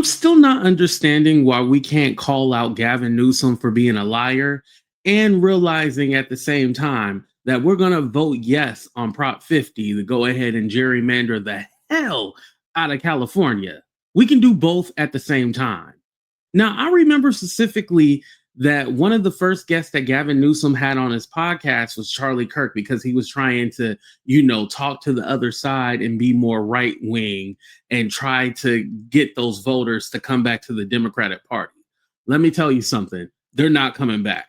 I'm still not understanding why we can't call out Gavin Newsom for being a liar and realizing at the same time that we're going to vote yes on Prop 50 to go ahead and gerrymander the hell out of California. We can do both at the same time. Now, I remember specifically that one of the first guests that Gavin Newsom had on his podcast was Charlie Kirk because he was trying to, talk to the other side and be more right wing and try to get those voters to come back to the Democratic Party. Let me tell you something, they're not coming back.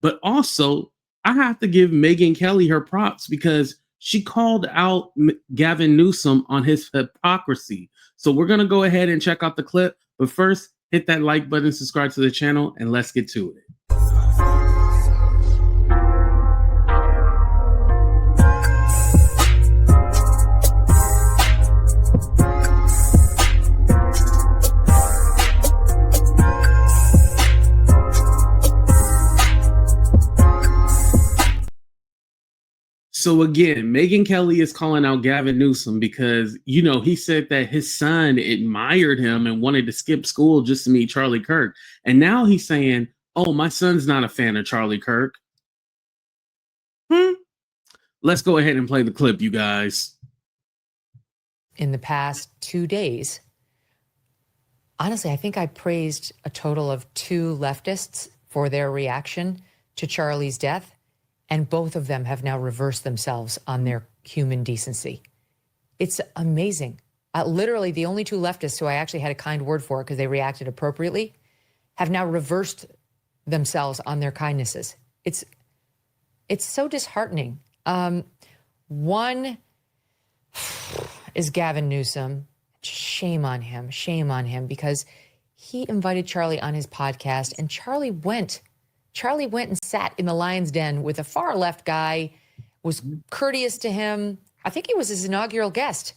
But also, I have to give Megyn Kelly her props because she called out Gavin Newsom on his hypocrisy. So we're going to go ahead and check out the clip. But first, hit that like button, subscribe to the channel, and let's get to it. So again, Megyn Kelly is calling out Gavin Newsom because, he said that his son admired him and wanted to skip school just to meet Charlie Kirk. And now he's saying, oh, my son's not a fan of Charlie Kirk. Let's go ahead and play the clip, you guys. In the past 2 days, honestly, I think I praised a total of 2 leftists for their reaction to Charlie's death. And both of them have now reversed themselves on their human decency. It's amazing. Literally, the only 2 leftists who I actually had a kind word for because they reacted appropriately have now reversed themselves on their kindnesses. It's so disheartening. One is Gavin Newsom. Shame on him, because he invited Charlie on his podcast, and Charlie went and sat in the lion's den with a far left guy, was courteous to him. I think he was his inaugural guest.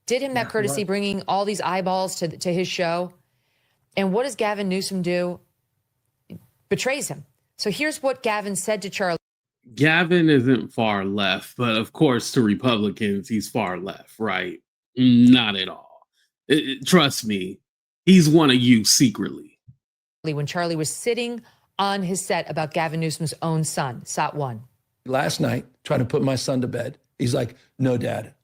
Did him that courtesy, bringing all these eyeballs to his show. And what does Gavin Newsom do? Betrays him. So here's what Gavin said to Charlie. Gavin isn't far left, but of course to Republicans, he's far left, right? Not at all. Trust me, he's one of you secretly. When Charlie was sitting on his set about Gavin Newsom's own son, Sot 1. Last night, trying to put my son to bed. He's like, no, Dad,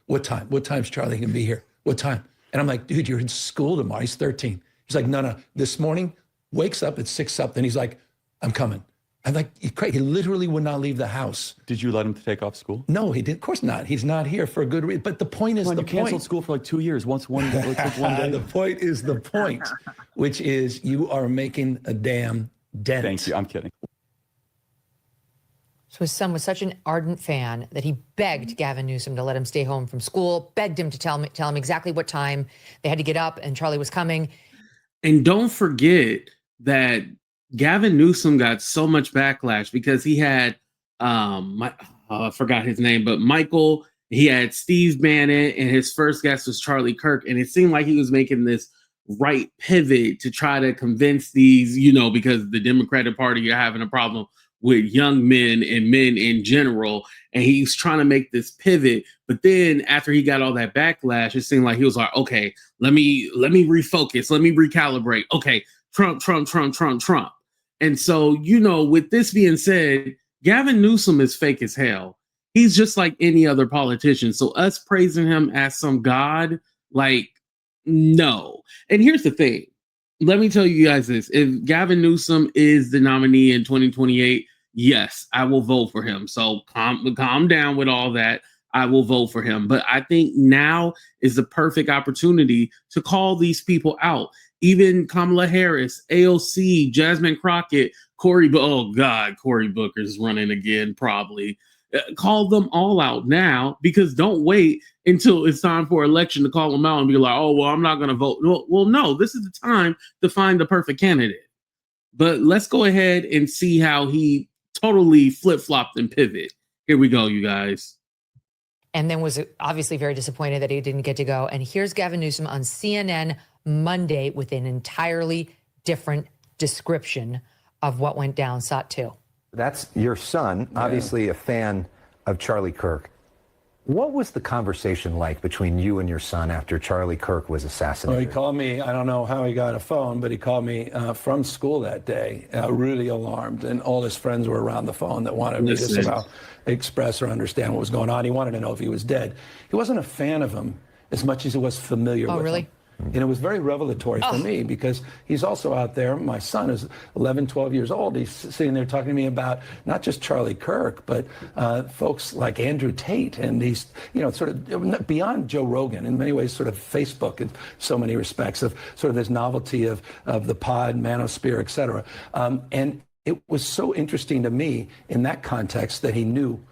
what time? What time's Charlie gonna be here? What time? And I'm like, dude, you're in school tomorrow. He's 13. He's like, no. This morning, wakes up at 6 something. He's like, I'm coming. I'm like, he literally would not leave the house. Did you let him take off school? No, he did. Of course not. He's not here for a good reason. But the point is, you canceled school for like 2 years. One day. The point is the point, which is you are making a damn dent. Thank you. I'm kidding. So his son was such an ardent fan that he begged Gavin Newsom to let him stay home from school, begged him to tell him exactly what time they had to get up and Charlie was coming. And don't forget that Gavin Newsom got so much backlash because he had, I forgot his name, but Michael, he had Steve Bannon, and his first guest was Charlie Kirk. And it seemed like he was making this right pivot to try to convince these, because the Democratic Party are having a problem with young men and men in general. And he's trying to make this pivot. But then after he got all that backlash, it seemed like he was like, okay, let me refocus. Let me recalibrate. Okay, Trump. And so, with this being said, Gavin Newsom is fake as hell. He's just like any other politician. So us praising him as some god, no. And here's the thing. Let me tell you guys this. If Gavin Newsom is the nominee in 2028, yes, I will vote for him. So calm down with all that. I will vote for him. But I think now is the perfect opportunity to call these people out. Even Kamala Harris, AOC, Jasmine Crockett, Cory Booker's running again, probably. Call them all out now, because don't wait until it's time for election to call them out and be like, oh, well, I'm not going to vote. Well, no, this is the time to find the perfect candidate. But let's go ahead and see how he totally flip-flopped and pivot. Here we go, you guys. And then was obviously very disappointed that he didn't get to go. And here's Gavin Newsom on CNN Monday with an entirely different description of what went down, Sot 2. That's your son, obviously a fan of Charlie Kirk. What was the conversation like between you and your son after Charlie Kirk was Well, assassinated? he called me, I don't know how he got a phone, but he called me from school that day, really alarmed. And all his friends were around the phone that wanted me to somehow express or understand what was going on. He wanted to know if he was dead. He wasn't a fan of him as much as he was familiar with really? him. And it was very revelatory for me because he's also out there. My son is 11, 12 years old. He's sitting there talking to me about not just Charlie Kirk, but folks like Andrew Tate. And he's, sort of beyond Joe Rogan, in many ways, sort of Facebook in so many respects of sort of this novelty of the pod, manosphere, et cetera. And it was so interesting to me in that context that he knew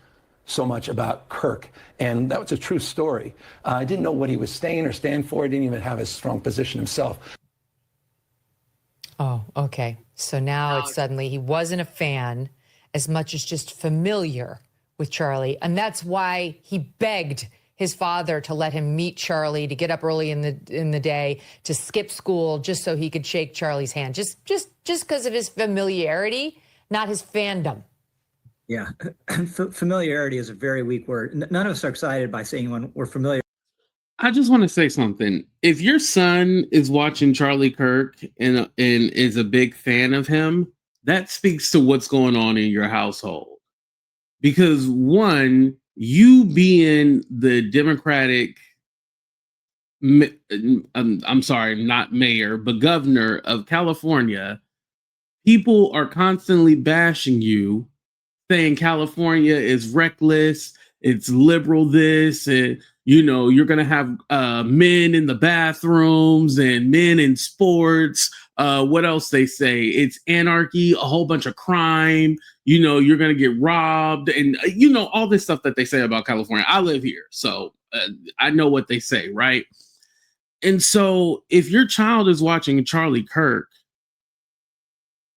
so much about Kirk. And that was a true story. I didn't know what he was saying or stand for. He didn't even have a strong position himself. Oh, okay. So now it's suddenly he wasn't a fan as much as just familiar with Charlie. And that's why he begged his father to let him meet Charlie, to get up early in the day, to skip school just so he could shake Charlie's hand. Just because of his familiarity, not his fandom. Yeah, familiarity is a very weak word. None of us are excited by saying when we're familiar. I just want to say something. If your son is watching Charlie Kirk and is a big fan of him, that speaks to what's going on in your household. Because one, you being the Democratic, I'm sorry, not mayor, but governor of California, people are constantly bashing you, saying California is reckless, it's liberal this, and you're going to have men in the bathrooms and men in sports. What else they say? It's anarchy, a whole bunch of crime. You're going to get robbed and, all this stuff that they say about California. I live here, so I know what they say, right? And so if your child is watching Charlie Kirk,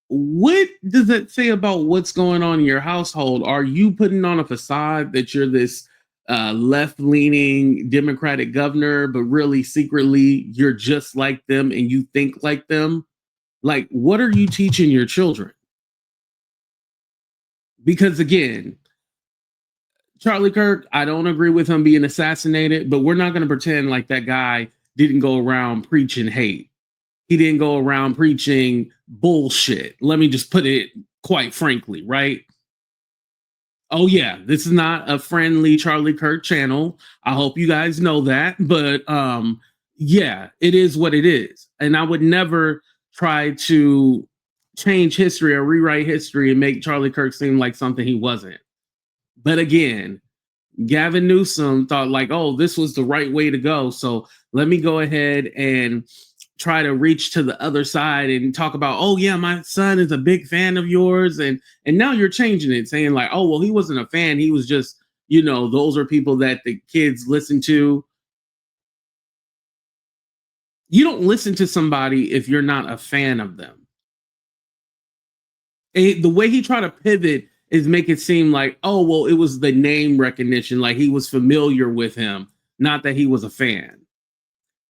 what does that say about what's going on in your household? Are you putting on a facade that you're this left-leaning Democratic governor, but really secretly you're just like them and you think like them? Like, what are you teaching your children? Because again, Charlie Kirk, I don't agree with him being assassinated, but we're not going to pretend like that guy didn't go around preaching hate. He didn't go around preaching bullshit. Let me just put it quite frankly, right? Oh yeah, this is not a friendly Charlie Kirk channel. I hope you guys know that. But yeah, it is what it is. And I would never try to change history or rewrite history and make Charlie Kirk seem like something he wasn't. But again, Gavin Newsom thought like, oh, this was the right way to go. So let me go ahead and try to reach to the other side and talk about, oh yeah, my son is a big fan of yours. And now you're changing it, saying like, oh, well, he wasn't a fan. He was just, those are people that the kids listen to. You don't listen to somebody if you're not a fan of them. And the way he tried to pivot is make it seem like, oh, well, it was the name recognition. Like he was familiar with him, not that he was a fan.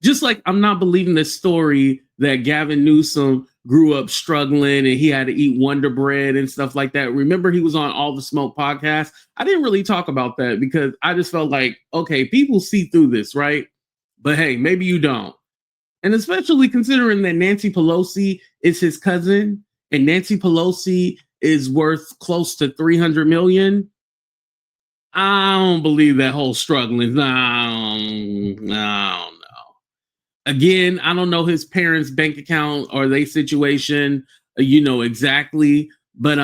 Just like I'm not believing this story that Gavin Newsom grew up struggling and he had to eat Wonder Bread and stuff like that. Remember, he was on All the Smoke podcast. I didn't really talk about that because I just felt like, okay, people see through this, right? But hey, maybe you don't. And especially considering that Nancy Pelosi is his cousin and Nancy Pelosi is worth close to $300 million. I don't believe that whole struggling. No, I don't know. Again, I don't know his parents' bank account or their situation, exactly. But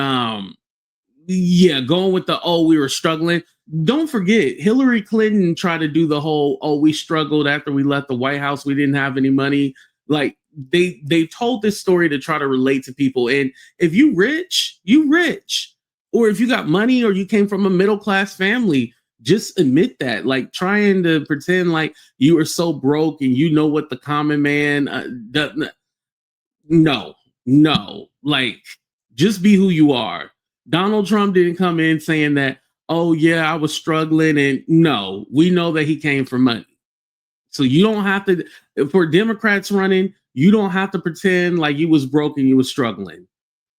yeah, going with the, oh, we were struggling. Don't forget, Hillary Clinton tried to do the whole, oh, we struggled after we left the White House. We didn't have any money. Like they told this story to try to relate to people. And if you rich, you rich. Or if you got money or you came from a middle-class family, just admit that. Like trying to pretend like you are so broke and you know what the common man doesn't. No. Like just be who you are. Donald Trump didn't come in saying that, oh yeah, I was struggling. And no, we know that he came for money. So you don't have to, for Democrats running, you don't have to pretend like you was broke and you was struggling.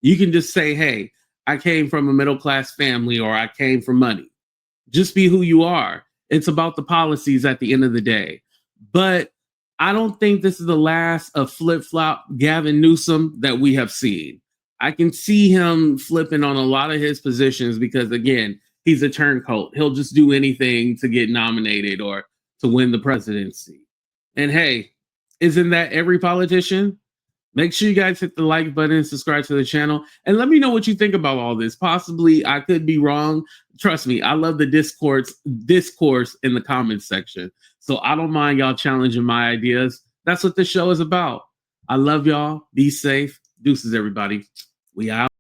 You can just say, hey, I came from a middle-class family or I came for money. Just be who you are. It's about the policies at the end of the day. But I don't think this is the last of flip-flop Gavin Newsom that we have seen. I can see him flipping on a lot of his positions because, again, he's a turncoat. He'll just do anything to get nominated or to win the presidency. And hey, isn't that every politician? Make sure you guys hit the like button and subscribe to the channel. And let me know what you think about all this. Possibly I could be wrong. Trust me, I love the discourse in the comments section. So I don't mind y'all challenging my ideas. That's what this show is about. I love y'all. Be safe. Deuces, everybody. We out.